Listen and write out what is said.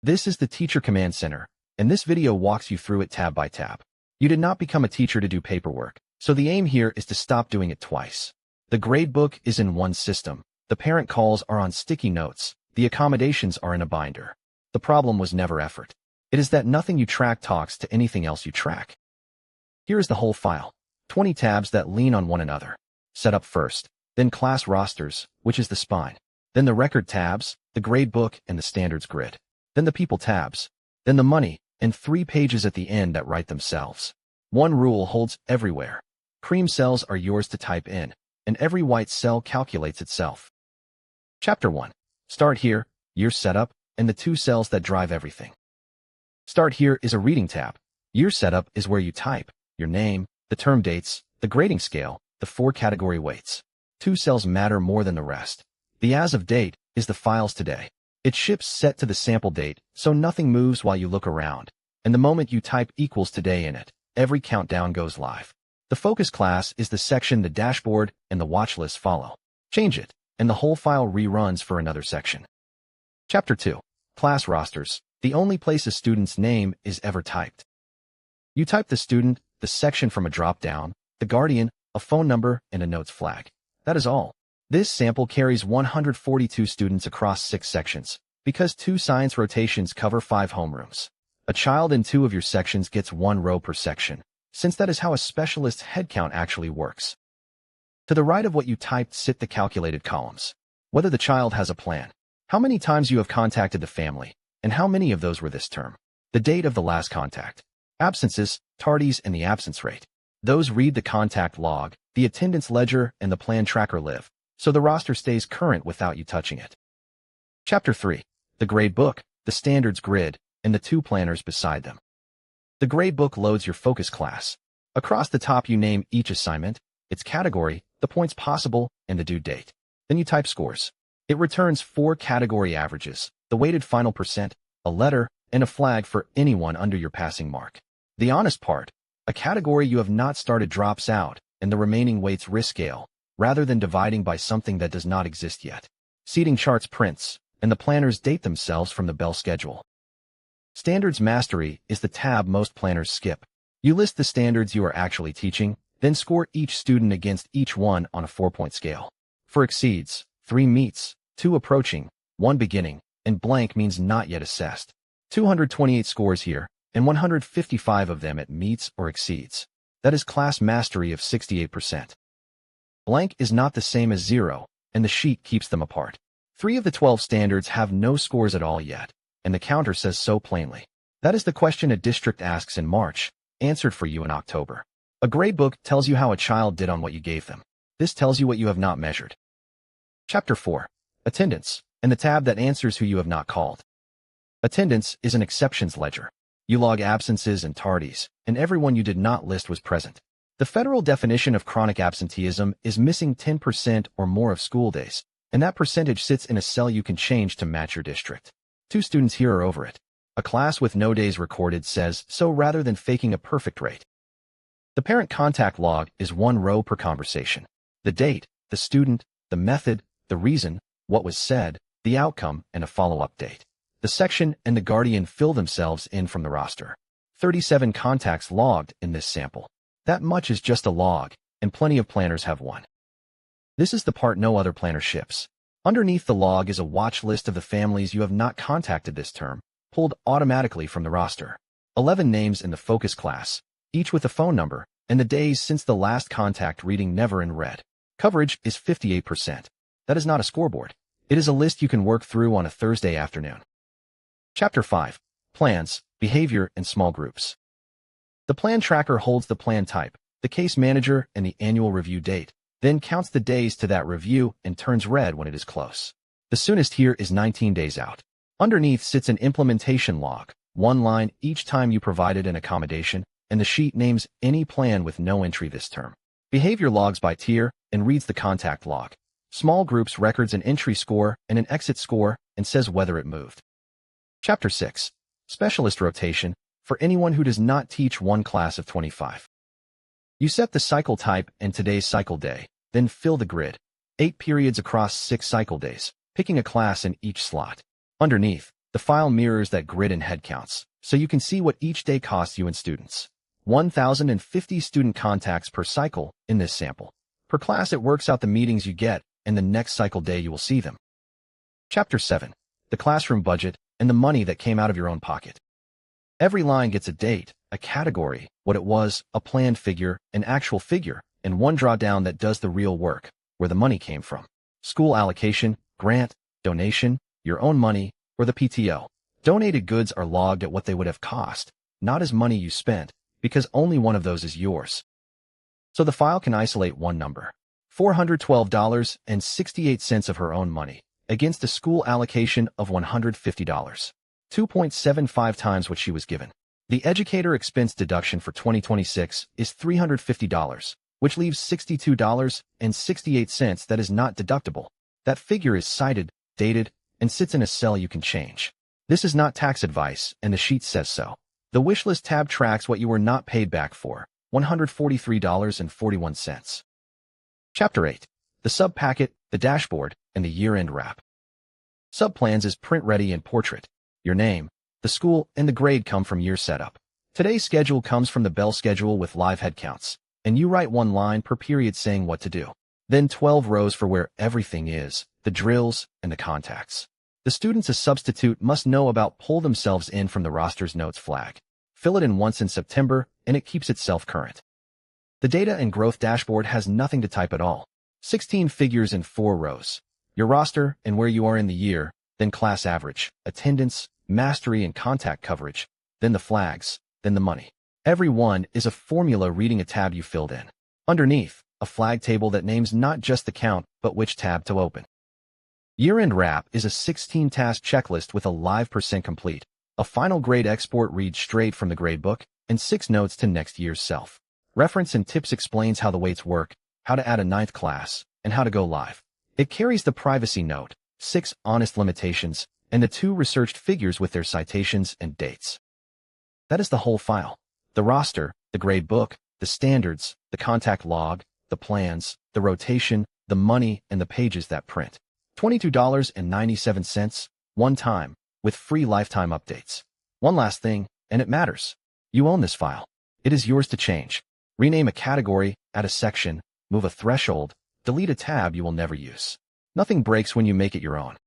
This is the Teacher Command Center, and this video walks you through it tab by tab. You did not become a teacher to do paperwork, so the aim here is to stop doing it twice. The gradebook is in one system. The parent calls are on sticky notes. The accommodations are in a binder. The problem was never effort. It is that nothing you track talks to anything else you track. Here is the whole file. 20 tabs that lean on one another. Setup first, then class rosters, which is the spine. Then the record tabs, the gradebook, and the standards grid. Then the people tabs. Then the money, and 3 pages at the end that write themselves. One rule holds everywhere. Cream cells are yours to type in, and every white cell calculates itself. Chapter 1. Start here, year setup, and the 2 cells that drive everything. Start here is a reading tab. Year setup is where you type your name, the term dates, the grading scale, the 4 category weights. 2 cells matter more than the rest. The as of date is the files today. It ships set to the sample date, so nothing moves while you look around. And the moment you type equals today in it, every countdown goes live. The focus class is the section the dashboard and the watch list follow. Change it, and the whole file reruns for another section. Chapter 2. Class rosters, the only place a student's name is ever typed. You type the student, the section from a drop-down, the guardian, a phone number, and a notes flag. That is all. This sample carries 142 students across 6 sections, because 2 science rotations cover 5 homerooms. A child in 2 of your sections gets 1 row per section, since that is how a specialist's headcount actually works. To the right of what you typed sit the calculated columns. Whether the child has a plan, how many times you have contacted the family, and how many of those were this term. The date of the last contact. Absences, tardies, and the absence rate. Those read the contact log, the attendance ledger, and the plan tracker live, so the roster stays current without you touching it. Chapter 3. The gradebook, the standards grid, and the 2 planners beside them. The gradebook loads your focus class. Across the top you name each assignment, its category, the points possible, and the due date. Then you type scores. It returns 4 category averages, the weighted final percent, a letter, and a flag for anyone under your passing mark. The honest part, a category you have not started drops out, and the remaining weights risk scale, rather than dividing by something that does not exist yet. Seating charts prints, and the planners date themselves from the bell schedule. Standards Mastery is the tab most planners skip. You list the standards you are actually teaching, then score each student against each one on a 4-point scale. For exceeds, 3 meets, 2 approaching, 1 beginning, and blank means not yet assessed. 228 scores here, and 155 of them at meets or exceeds. That is class mastery of 68%. Blank is not the same as 0, and the sheet keeps them apart. 3 of the 12 standards have no scores at all yet, and the counter says so plainly. That is the question a district asks in March, answered for you in October. A gradebook tells you how a child did on what you gave them. This tells you what you have not measured. Chapter 4. Attendance, and the tab that answers who you have not called. Attendance is an exceptions ledger. You log absences and tardies, and everyone you did not list was present. The federal definition of chronic absenteeism is missing 10% or more of school days, and that percentage sits in a cell you can change to match your district. 2 students here are over it. A class with no days recorded says so rather than faking a perfect rate. The parent contact log is 1 row per conversation. The date, the student, the method, the reason, what was said, the outcome, and a follow-up date. The section and the guardian fill themselves in from the roster. 37 contacts logged in this sample. That much is just a log, and plenty of planners have one. This is the part no other planner ships. Underneath the log is a watch list of the families you have not contacted this term, pulled automatically from the roster. 11 names in the focus class, each with a phone number, and the days since the last contact reading never in red. Coverage is 58%. That is not a scoreboard. It is a list you can work through on a Thursday afternoon. Chapter 5. Plans, Behavior, and Small Groups. The plan tracker holds the plan type, the case manager, and the annual review date, then counts the days to that review and turns red when it is close. The soonest here is 19 days out. Underneath sits an implementation log, 1 line each time you provided an accommodation, and the sheet names any plan with no entry this term. Behavior logs by tier and reads the contact log. Small groups records an entry score and an exit score and says whether it moved. Chapter 6. Specialist Rotation, for anyone who does not teach one class of 25. You set the cycle type and today's cycle day, then fill the grid. 8 periods across 6 cycle days, picking a class in each slot. Underneath, The file mirrors that grid and head counts, so you can see what each day costs you and students. 1,050 student contacts per cycle in this sample. Per class, it works out the meetings you get, and the next cycle day you will see them. Chapter 7. The classroom budget and the money that came out of your own pocket. Every line gets a date, a category, what it was, a planned figure, an actual figure, and one drawdown that does the real work, where the money came from. School allocation, grant, donation, your own money, or the PTO. Donated goods are logged at what they would have cost, not as money you spent, because only one of those is yours. So the file can isolate one number, $412.68 of her own money, against a school allocation of $150, 2.75 times what she was given. The educator expense deduction for 2026 is $350, which leaves $62.68 that is not deductible. That figure is cited, dated, and sits in a cell you can change. This is not tax advice, and the sheet says so. The wishlist tab tracks what you were not paid back for, $143.41. Chapter 8. The sub-packet, the dashboard, and the year-end wrap. Sub-plans is print-ready and portrait. Your name, the school, and the grade come from year setup. Today's schedule comes from the Bell schedule with live head counts, and you write one line per period saying what to do. Then 12 rows for where everything is, the drills, and the contacts. The students a substitute must know about pull themselves in from the roster's notes flag. Fill it in once in September, and it keeps itself current. The data and growth dashboard has nothing to type at all. 16 figures in 4 rows. Your roster and where you are in the year, then class average, attendance, mastery and contact coverage, then the flags, then the money. Every one is a formula reading a tab you filled in. Underneath, a flag table that names not just the count, but which tab to open. Year-end wrap is a 16-task checklist with a live % complete, a final grade export read straight from the gradebook, and 6 notes to next year's self. Reference and tips explains how the weights work, how to add a 9th class, and how to go live. It carries the privacy note, 6 honest limitations, and the 2 researched figures with their citations and dates. That is the whole file. The roster, the gradebook, the standards, the contact log, the plans, the rotation, the money, and the pages that print. $22.97, one time, with free lifetime updates. One last thing, and it matters. You own this file. It is yours to change. Rename a category, add a section, move a threshold, delete a tab you will never use. Nothing breaks when you make it your own.